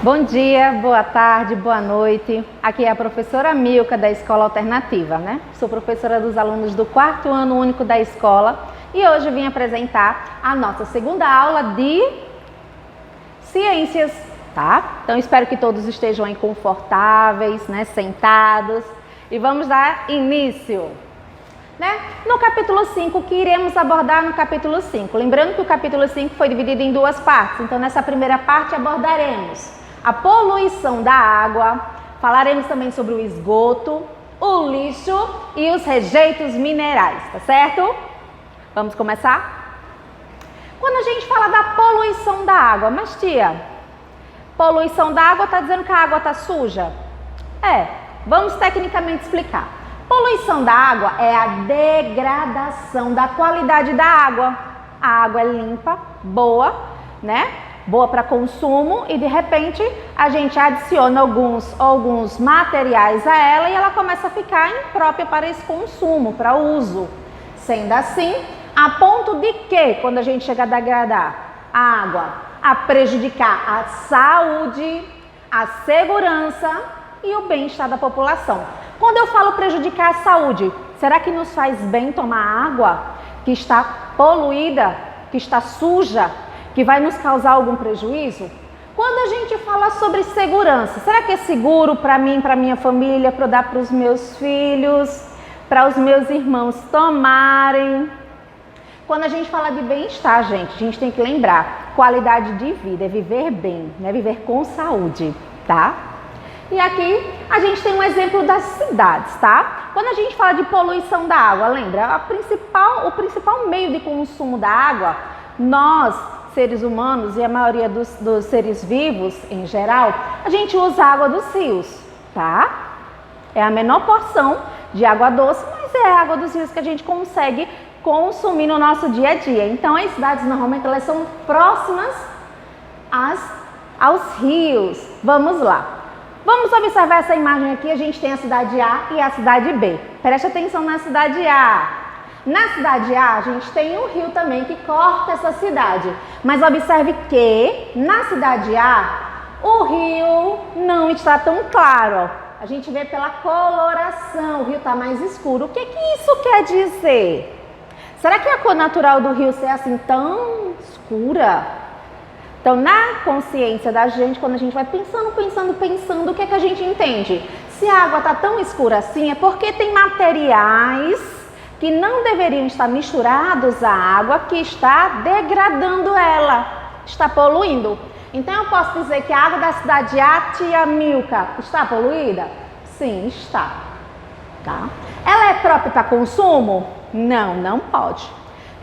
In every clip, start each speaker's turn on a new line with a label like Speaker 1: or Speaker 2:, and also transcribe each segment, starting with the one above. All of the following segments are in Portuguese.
Speaker 1: Bom dia, boa tarde, boa noite. Aqui é a professora Milka da Escola Alternativa, né? Sou professora dos alunos do 4º ano único da escola e hoje vim apresentar a nossa segunda aula de ciências, tá? Então espero que todos estejam aí confortáveis, né? Sentados e vamos dar início, né? No capítulo 5, o que iremos abordar no capítulo 5? Lembrando que o capítulo 5 foi dividido em duas partes, então nessa primeira parte abordaremos a poluição da água, falaremos também sobre o esgoto, o lixo e os rejeitos minerais, tá certo? Vamos começar? Quando a gente fala da poluição da água, mas tia, poluição da água está dizendo que a água está suja? Vamos tecnicamente explicar. Poluição da água é a degradação da qualidade da água. A água é limpa, boa, né? Boa para consumo e de repente a gente adiciona alguns materiais a ela e ela começa a ficar imprópria para esse consumo, para uso. Sendo assim, a ponto de que, quando a gente chega a degradar a água, a prejudicar a saúde, a segurança e o bem-estar da população. Quando eu falo prejudicar a saúde, será que nos faz bem tomar água que está poluída, que está suja, que vai nos causar algum prejuízo? Quando a gente fala sobre segurança, será que é seguro para mim, para minha família, para eu dar para os meus filhos, para os meus irmãos tomarem? Quando a gente fala de bem-estar, gente, a gente tem que lembrar, qualidade de vida é viver bem, né? Viver com saúde, tá? E aqui a gente tem um exemplo das cidades, tá? Quando a gente fala de poluição da água, lembra? O principal meio de consumo da água, nós, seres humanos e a maioria dos seres vivos em geral, a gente usa a água dos rios, tá? É a menor porção de água doce, mas é a água dos rios que a gente consegue consumir no nosso dia a dia. Então as cidades normalmente elas são próximas aos rios. Vamos lá. Vamos observar essa imagem aqui, a gente tem a cidade A e a cidade B. Preste atenção na cidade A. Na cidade A, a gente tem um rio também que corta essa cidade. Mas observe que na cidade A, o rio não está tão claro. Ó. A gente vê pela coloração, o rio está mais escuro. O que isso quer dizer? Será que a cor natural do rio ser assim tão escura? Então, na consciência da gente, quando a gente vai pensando, o que é que a gente entende? Se a água está tão escura assim, é porque tem materiais que não deveriam estar misturados à água, que está degradando ela, está poluindo. Então, eu posso dizer que a água da cidade A, tia Milka, está poluída? Sim, está. Tá? Ela é própria para consumo? Não, não pode.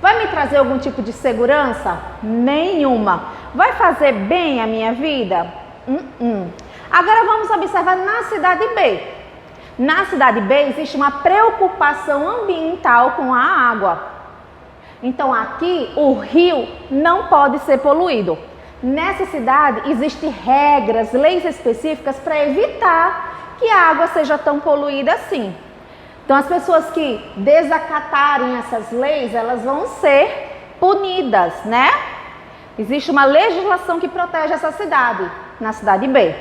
Speaker 1: Vai me trazer algum tipo de segurança? Nenhuma. Vai fazer bem a minha vida? Agora vamos observar na cidade B. Na cidade B existe uma preocupação ambiental com a água. Então aqui o rio não pode ser poluído. Nessa cidade existem regras, leis específicas para evitar que a água seja tão poluída assim. Então as pessoas que desacatarem essas leis, elas vão ser punidas, né? Existe uma legislação que protege essa cidade, na cidade B.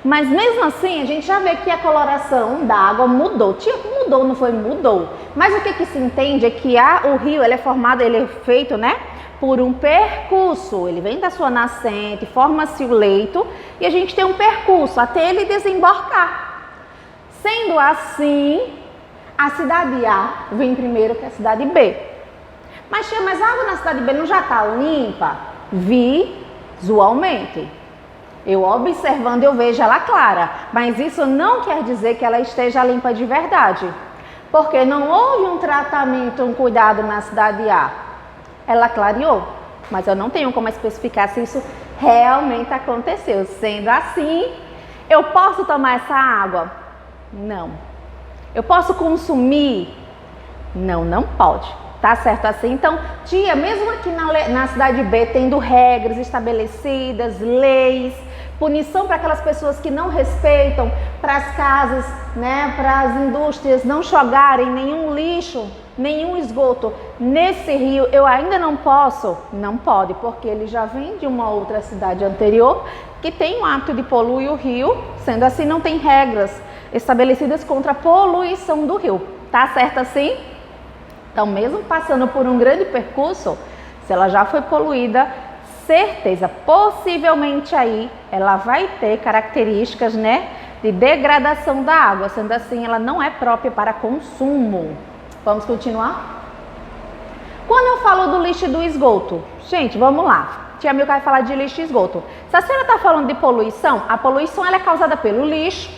Speaker 1: Mas mesmo assim, a gente já vê que a coloração da água mudou. Mudou, não foi? Mudou. Mas o que se entende é que o rio, ele é feito, né? Por um percurso. Ele vem da sua nascente, forma-se o leito e a gente tem um percurso até ele desembocar. Sendo assim, a cidade A vem primeiro que a cidade B. Mas a água na cidade B não já está limpa? Visualmente. Eu observando, eu vejo ela clara. Mas isso não quer dizer que ela esteja limpa de verdade. Porque não houve um tratamento, um cuidado na cidade A. Ela clareou. Mas eu não tenho como especificar se isso realmente aconteceu. Sendo assim, eu posso tomar essa água? Não. Eu posso consumir? Não, não pode. Tá certo assim? Então, tia, mesmo aqui na cidade B, tendo regras estabelecidas, leis, punição para aquelas pessoas que não respeitam, para as casas, né, para as indústrias não jogarem nenhum lixo nenhum esgoto nesse rio, eu ainda não posso? Não pode, porque ele já vem de uma outra cidade anterior que tem o hábito de poluir o rio, sendo assim não tem regras estabelecidas contra a poluição do rio. Tá certo assim? Então, mesmo passando por um grande percurso, se ela já foi poluída, certeza, possivelmente aí ela vai ter características, né, de degradação da água, sendo assim ela não é própria para consumo. Vamos continuar? Quando eu falo do lixo e do esgoto, gente, vamos lá. Tia Milka vai falar de lixo e esgoto. Se a senhora está falando de poluição, a poluição ela é causada pelo lixo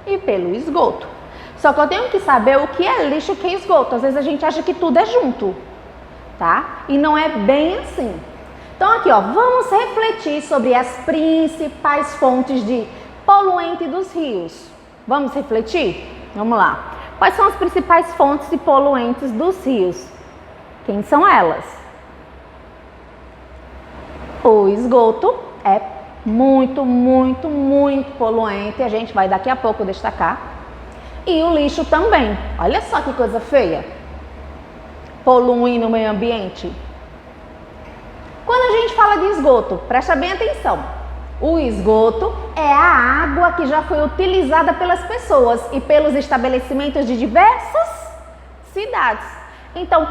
Speaker 1: e pelo esgoto. Só que eu tenho que saber o que é lixo e o que é esgoto. Às vezes a gente acha que tudo é junto, tá? E não é bem assim. Então aqui, ó, vamos refletir sobre as principais fontes de poluente dos rios. Vamos refletir? Vamos lá. Quais são as principais fontes de poluentes dos rios? Quem são elas? O esgoto é muito poluente. A gente vai daqui a pouco destacar. E o lixo também. Olha só que coisa feia. Poluindo o meio ambiente. Quando a gente fala de esgoto, presta bem atenção. O esgoto é a água que já foi utilizada pelas pessoas e pelos estabelecimentos de diversas cidades. Então,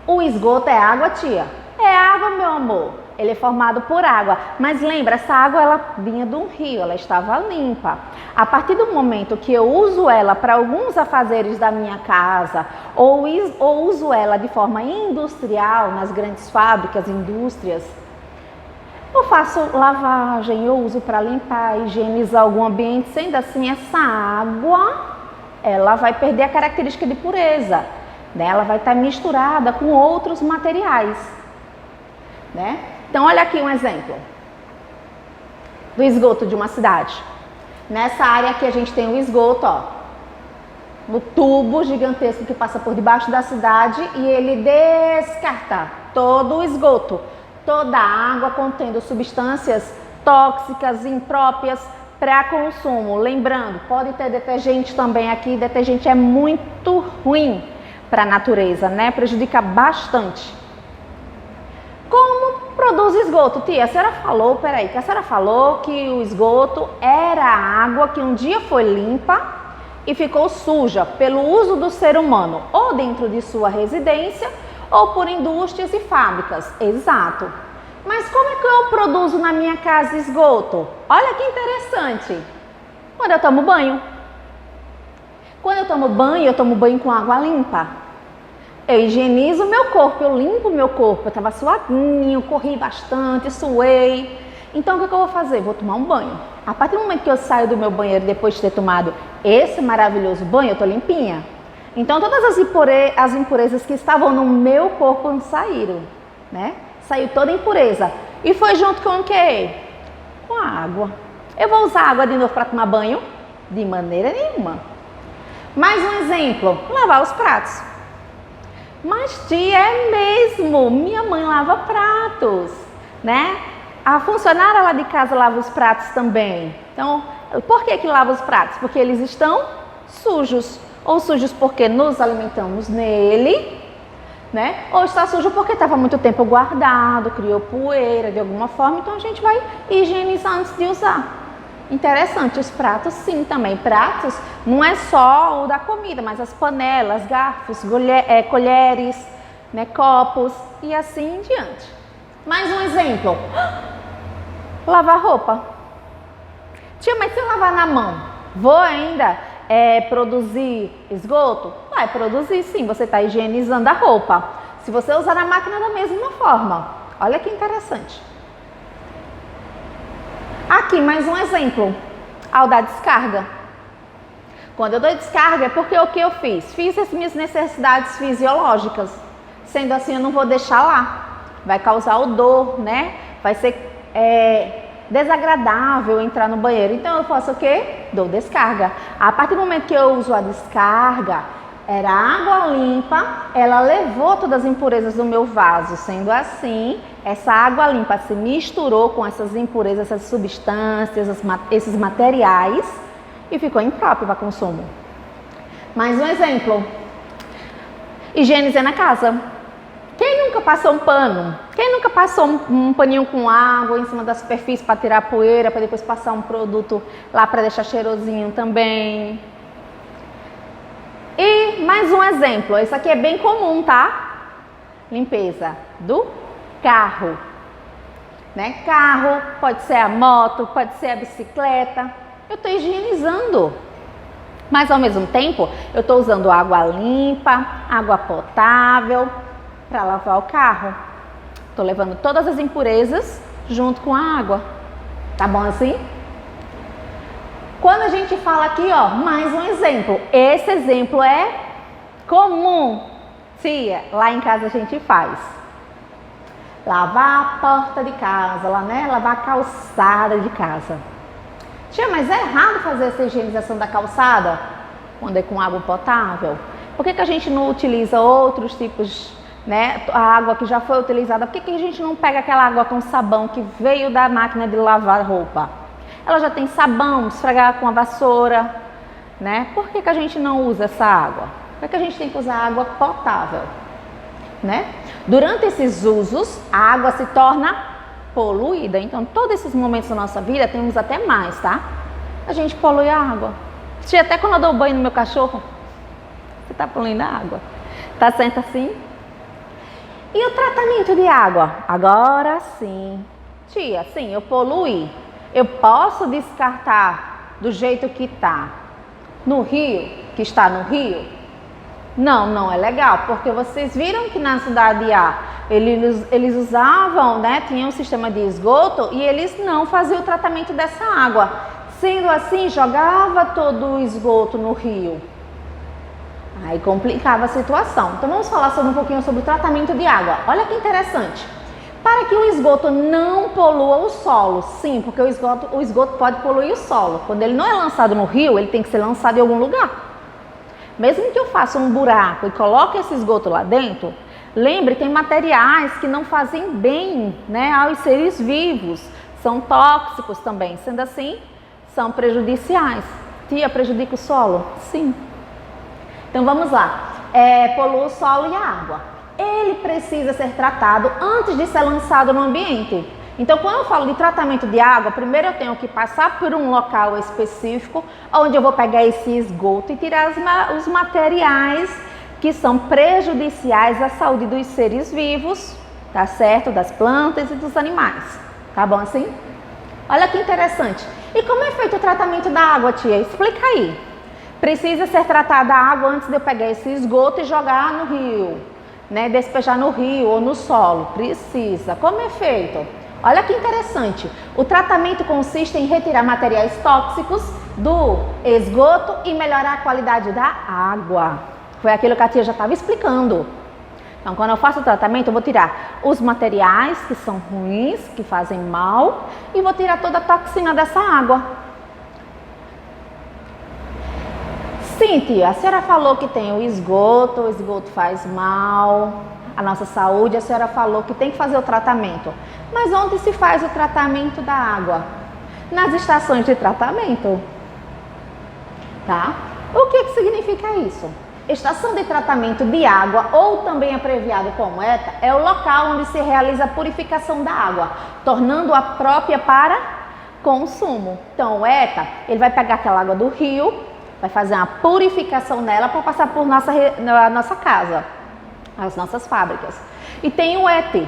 Speaker 1: o esgoto é água, tia? É água, meu amor. Ele é formado por água. Mas lembra, essa água ela vinha de um rio, ela estava limpa. A partir do momento que eu uso ela para alguns afazeres da minha casa, ou uso ela de forma industrial, nas grandes fábricas, indústrias, eu faço lavagem, eu uso para limpar, higienizar algum ambiente, sendo assim, essa água, ela vai perder a característica de pureza, né? Ela vai estar misturada com outros materiais, né? Então, olha aqui um exemplo do esgoto de uma cidade. Nessa área aqui a gente tem o esgoto, ó, no tubo gigantesco que passa por debaixo da cidade e ele descarta todo o esgoto, toda a água contendo substâncias tóxicas, impróprias para consumo. Lembrando, pode ter detergente também aqui, detergente é muito ruim para a natureza, né? Prejudica bastante. Como produz esgoto? Tia, a senhora falou, peraí, que a senhora falou que o esgoto era a água que um dia foi limpa e ficou suja pelo uso do ser humano, ou dentro de sua residência, ou por indústrias e fábricas. Exato. Mas como é que eu produzo na minha casa esgoto? Olha que interessante. Quando eu tomo banho. Quando eu tomo banho com água limpa. Eu higienizo o meu corpo, eu limpo o meu corpo. Eu estava suadinho, corri bastante, suei. Então, o que eu vou fazer? Vou tomar um banho. A partir do momento que eu saio do meu banheiro, depois de ter tomado esse maravilhoso banho, eu estou limpinha. Então, todas as impurezas que estavam no meu corpo saíram, né? Saiu toda a impureza. E foi junto com o quê? Com a água. Eu vou usar água de novo para tomar banho? De maneira nenhuma. Mais um exemplo, lavar os pratos. Mas tia, é mesmo, minha mãe lava pratos, né? A funcionária lá de casa lava os pratos também. Então, por que lava os pratos? Porque eles estão sujos. Ou sujos porque nos alimentamos nele, né? Ou está sujo porque estava muito tempo guardado, criou poeira de alguma forma, então a gente vai higienizar antes de usar. Interessante, os pratos sim também. Pratos não é só o da comida, mas as panelas, garfos, colheres, né, copos e assim em diante. Mais um exemplo. Lavar roupa. Tia, mas se eu lavar na mão, vou ainda produzir esgoto? Vai produzir sim, você está higienizando a roupa. Se você usar na máquina da mesma forma. Olha que interessante. Aqui mais um exemplo, ao dar descarga. Quando eu dou descarga é porque o que eu fiz? Fiz as minhas necessidades fisiológicas. Sendo assim, eu não vou deixar lá. Vai causar odor, né? Vai ser desagradável entrar no banheiro. Então eu faço o quê? Dou descarga. A partir do momento que eu uso a descarga, era água limpa, ela levou todas as impurezas do meu vaso. Sendo assim, essa água limpa se misturou com essas impurezas, essas substâncias, esses materiais e ficou impróprio para consumo. Mais um exemplo. Higienizando a casa. Quem nunca passou um pano? Quem nunca passou um paninho com água em cima da superfície para tirar a poeira, para depois passar um produto lá para deixar cheirosinho também? E mais um exemplo, esse aqui é bem comum, tá? Limpeza do carro. Né? Carro, pode ser a moto, pode ser a bicicleta. Eu estou higienizando. Mas ao mesmo tempo, eu estou usando água limpa, água potável para lavar o carro. Estou levando todas as impurezas junto com a água. Tá bom assim? Quando a gente fala aqui, ó, mais um exemplo. Esse exemplo é comum. Tia, lá em casa a gente faz. Lavar a porta de casa, lá, né? Lavar a calçada de casa. Tia, mas é errado fazer essa higienização da calçada quando é com água potável? Por que a gente não utiliza outros tipos, né? A água que já foi utilizada, por que a gente não pega aquela água com sabão que veio da máquina de lavar roupa? Ela já tem sabão, esfregar com a vassoura, né? Por que a gente não usa essa água? Por que a gente tem que usar água potável, né? Durante esses usos, a água se torna poluída. Então, todos esses momentos da nossa vida, temos até mais, tá? A gente polui a água. Até quando eu dou banho no meu cachorro, você tá poluindo a água. Tá certo assim? E o tratamento de água? Agora sim. Tia, sim, eu poluí. Eu posso descartar do jeito que tá no rio, que está no rio? Não, não é legal, porque vocês viram que na cidade A eles usavam, né, tinham um sistema de esgoto e eles não faziam o tratamento dessa água. Sendo assim, jogava todo o esgoto no rio. Aí complicava a situação. Então vamos falar um pouquinho sobre o tratamento de água. Olha que interessante. Para que o esgoto não polua o solo, sim, porque o esgoto pode poluir o solo. Quando ele não é lançado no rio, ele tem que ser lançado em algum lugar. Mesmo que eu faça um buraco e coloque esse esgoto lá dentro, lembre, tem materiais que não fazem bem, né, aos seres vivos. São tóxicos também, sendo assim, são prejudiciais. Tia, prejudica o solo? Sim. Então vamos lá. Polui o solo e a água. Ele precisa ser tratado antes de ser lançado no ambiente. Então, quando eu falo de tratamento de água, primeiro eu tenho que passar por um local específico, onde eu vou pegar esse esgoto e tirar os materiais que são prejudiciais à saúde dos seres vivos, tá certo? Das plantas e dos animais. Tá bom assim? Olha que interessante. E como é feito o tratamento da água, tia? Explica aí. Precisa ser tratada a água antes de eu pegar esse esgoto e jogar no rio, né? Despejar no rio ou no solo. Precisa. Como é feito? Olha que interessante. O tratamento consiste em retirar materiais tóxicos do esgoto e melhorar a qualidade da água. Foi aquilo que a tia já estava explicando. Então, quando eu faço o tratamento, eu vou tirar os materiais que são ruins, que fazem mal, e vou tirar toda a toxina dessa água. Sim, tia, a senhora falou que tem o esgoto faz mal à nossa saúde, a senhora falou que tem que fazer o tratamento. Mas onde se faz o tratamento da água? Nas estações de tratamento. Tá? O que significa isso? Estação de tratamento de água, ou também abreviado como ETA, é o local onde se realiza a purificação da água, tornando-a própria para consumo. Então, o ETA, ele vai pegar aquela água do rio, vai fazer uma purificação nela para passar por nossa casa, as nossas fábricas. E tem o ET,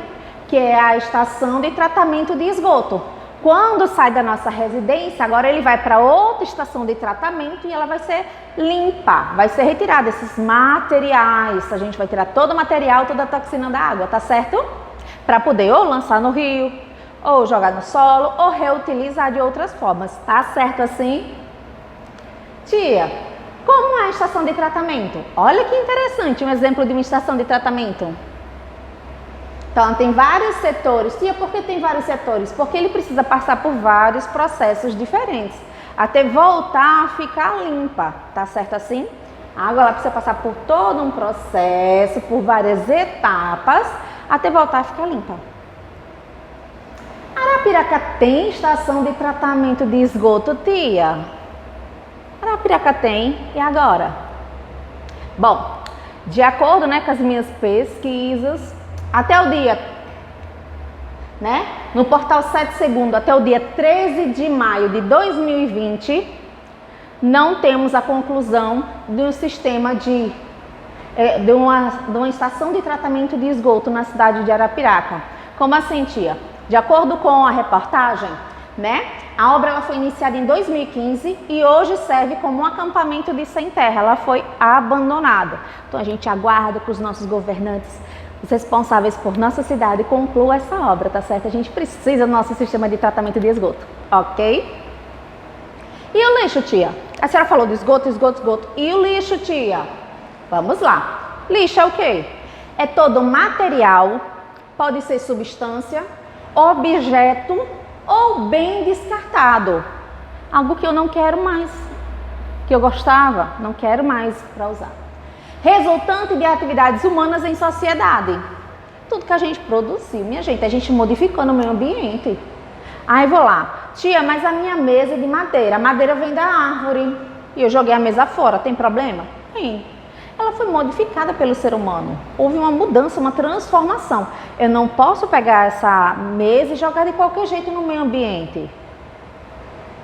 Speaker 1: que é a estação de tratamento de esgoto. Quando sai da nossa residência, agora ele vai para outra estação de tratamento e ela vai ser limpa, vai ser retirada esses materiais, a gente vai tirar todo o material, toda a toxina da água, tá certo? Para poder ou lançar no rio, ou jogar no solo, ou reutilizar de outras formas, tá certo assim? Tia, como é a estação de tratamento? Olha que interessante, um exemplo de uma estação de tratamento. Então, tem vários setores. Tia, por que tem vários setores? Porque ele precisa passar por vários processos diferentes, até voltar a ficar limpa, tá certo assim? A água ela precisa passar por todo um processo, por várias etapas, até voltar a ficar limpa. Arapiraca tem estação de tratamento de esgoto, tia? Arapiraca tem, e agora? Bom, De acordo, né, com as minhas pesquisas, até o dia, né, no portal 7 Segundo, até o dia 13 de maio de 2020, não temos a conclusão do sistema de uma estação de tratamento de esgoto na cidade de Arapiraca. Como assim, tia? De acordo com a reportagem, né, a obra ela foi iniciada em 2015 e hoje serve como um acampamento de sem terra. Ela foi abandonada. Então a gente aguarda que os nossos governantes, os responsáveis por nossa cidade, concluam essa obra, tá certo? A gente precisa do nosso sistema de tratamento de esgoto, ok? E o lixo, tia? A senhora falou do esgoto, esgoto, esgoto. E o lixo, tia? Vamos lá. Lixo é o quê? É todo material, pode ser substância, objeto ou bem descartado. Algo que eu não quero mais, que eu gostava, não quero mais para usar. Resultante de atividades humanas em sociedade. Tudo que a gente produziu, minha gente, a gente modificou no meio ambiente. Aí vou lá, tia, mas a minha mesa é de madeira, a madeira vem da árvore e eu joguei a mesa fora, tem problema? Tem. Ela foi modificada pelo ser humano. Houve uma mudança, uma transformação. Eu não posso pegar essa mesa e jogar de qualquer jeito no meio ambiente.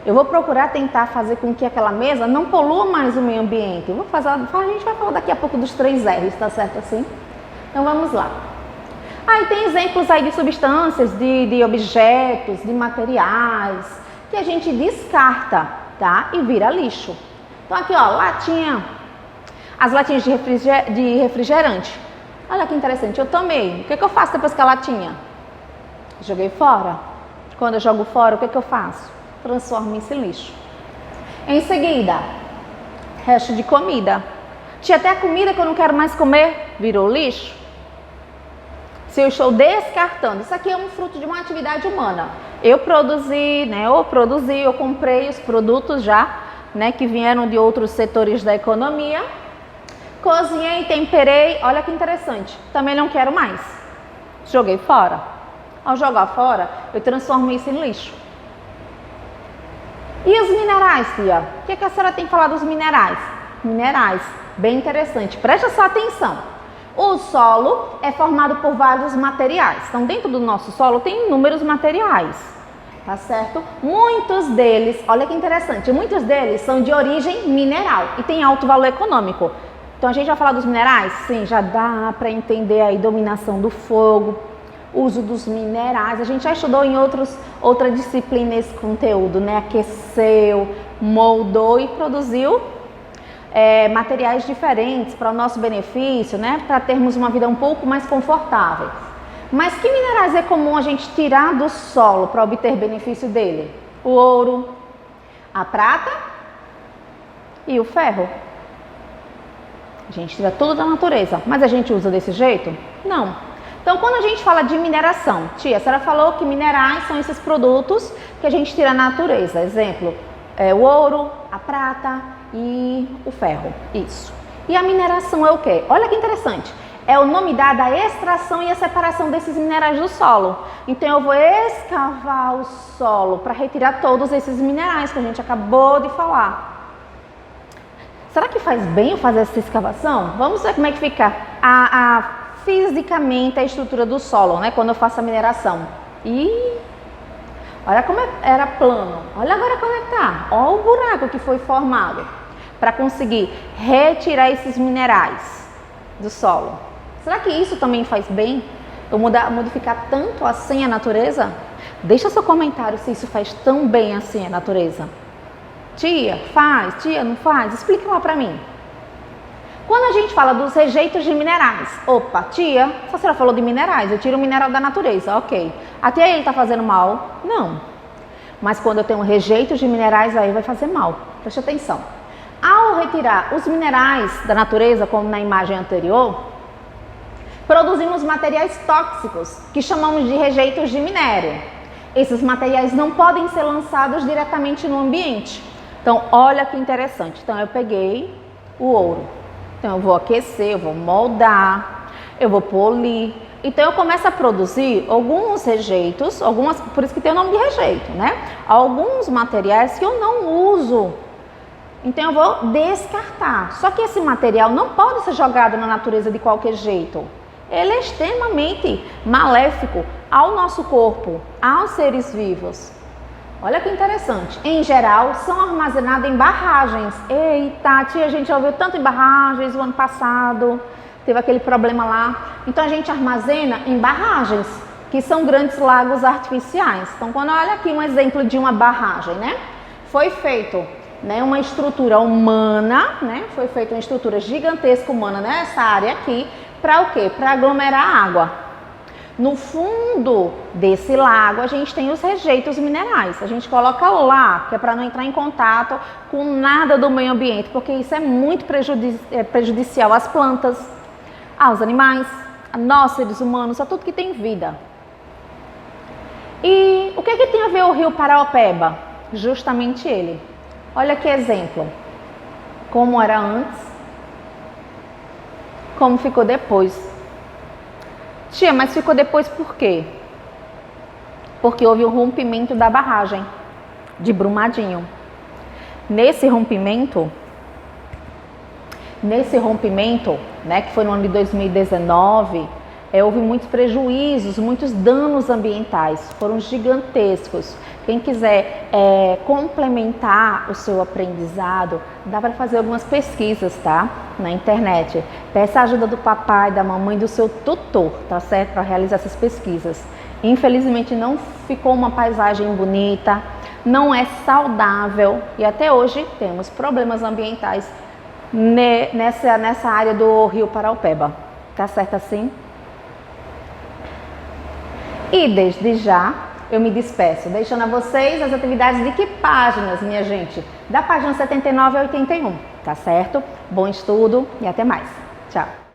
Speaker 1: Eu vou procurar tentar fazer com que aquela mesa não polua mais o meio ambiente. A gente vai falar daqui a pouco dos 3 R's, tá certo assim? Então vamos lá. Aí tem exemplos aí de substâncias, de objetos, de materiais que a gente descarta, tá? E vira lixo. Então aqui, ó, latinha. As latinhas de refrigerante. Olha que interessante, eu tomei. O que eu faço depois com a latinha? Joguei fora. Quando eu jogo fora, o que eu faço? Transformo isso em lixo. Em seguida, resto de comida. Tinha até comida que eu não quero mais comer, virou lixo. Se eu estou descartando, isso aqui é um fruto de uma atividade humana. Eu produzi, né? Eu comprei os produtos já, né? Que vieram de outros setores da economia. Cozinhei, temperei, olha que interessante, também não quero mais. Joguei fora. Ao jogar fora, eu transformo isso em lixo. E os minerais, tia? O que a senhora tem que falar dos minerais? Minerais, bem interessante, presta só atenção. O solo é formado por vários materiais. Então, dentro do nosso solo tem inúmeros materiais, tá certo? Muitos deles, olha que interessante, muitos deles são de origem mineral e tem alto valor econômico. Então a gente vai falar dos minerais? Sim, já dá para entender aí dominação do fogo, uso dos minerais. A gente já estudou em outra disciplina esse conteúdo, né? Aqueceu, moldou e produziu materiais diferentes para o nosso benefício, né? Para termos uma vida um pouco mais confortável. Mas que minerais é comum a gente tirar do solo para obter benefício dele? O ouro, a prata e o ferro. A gente tira tudo da natureza, mas a gente usa desse jeito? Não. Então, quando a gente fala de mineração, tia, a senhora falou que minerais são esses produtos que a gente tira da natureza. Exemplo, o ouro, a prata e o ferro. Isso. E a mineração é o quê? Olha que interessante. É o nome dado à extração e à separação desses minerais do solo. Então, eu vou escavar o solo para retirar todos esses minerais que a gente acabou de falar. Será que faz bem eu fazer essa escavação? Vamos ver como é que fica fisicamente a estrutura do solo, né? Quando eu faço a mineração. E olha como era plano. Olha agora como é que tá. Olha o buraco que foi formado para conseguir retirar esses minerais do solo. Será que isso também faz bem? Eu modificar tanto assim a natureza? Deixa seu comentário se isso faz tão bem assim a natureza. Tia, faz? Tia, não faz? Explica lá pra mim. Quando a gente fala dos rejeitos de minerais, opa, tia, a senhora falou de minerais, eu tiro o mineral da natureza, ok. Até ele tá fazendo mal? Não. Mas quando eu tenho rejeitos de minerais, aí vai fazer mal. Preste atenção. Ao retirar os minerais da natureza, como na imagem anterior, produzimos materiais tóxicos, que chamamos de rejeitos de minério. Esses materiais não podem ser lançados diretamente no ambiente. Então, olha que interessante. Então, eu peguei o ouro. Então, eu vou aquecer, eu vou moldar, eu vou polir. Então, eu começo a produzir alguns rejeitos, por isso que tem o nome de rejeito, né? Alguns materiais que eu não uso Então eu vou descartar. Só que esse material não pode ser jogado na natureza de qualquer jeito. Ele é extremamente maléfico ao nosso corpo, aos seres vivos. Olha que interessante. Em geral, são armazenados em barragens. Eita, tia, a gente já ouviu tanto em barragens o ano passado. Teve aquele problema lá. Então a gente armazena em barragens, que são grandes lagos artificiais. Então, quando olha aqui um exemplo de uma barragem, né? Foi feito, né, uma estrutura humana, né? Foi feita uma estrutura gigantesca humana nessa área aqui, para o quê? Para aglomerar água. No fundo desse lago a gente tem os rejeitos minerais. A gente coloca lá, que é para não entrar em contato com nada do meio ambiente, porque isso é muito prejudicial às plantas, aos animais, a nós seres humanos, a tudo que tem vida. E o que tem a ver o rio Paraopeba? Justamente ele. Olha que exemplo. Como era antes, como ficou depois. Tia, mas ficou depois por quê? Porque houve o rompimento da barragem de Brumadinho. Nesse rompimento, né, que foi no ano de 2019, houve muitos prejuízos, muitos danos ambientais, foram gigantescos. Quem quiser complementar o seu aprendizado, dá para fazer algumas pesquisas, tá? Na internet. Peça a ajuda do papai, da mamãe, do seu tutor, tá certo? Para realizar essas pesquisas. Infelizmente não ficou uma paisagem bonita, não é saudável e até hoje temos problemas ambientais nessa área do rio Paraopeba. Tá certo assim? E desde já eu me despeço, deixando a vocês as atividades de que páginas, minha gente? Da página 79 a 81, tá certo? Bom estudo e até mais. Tchau!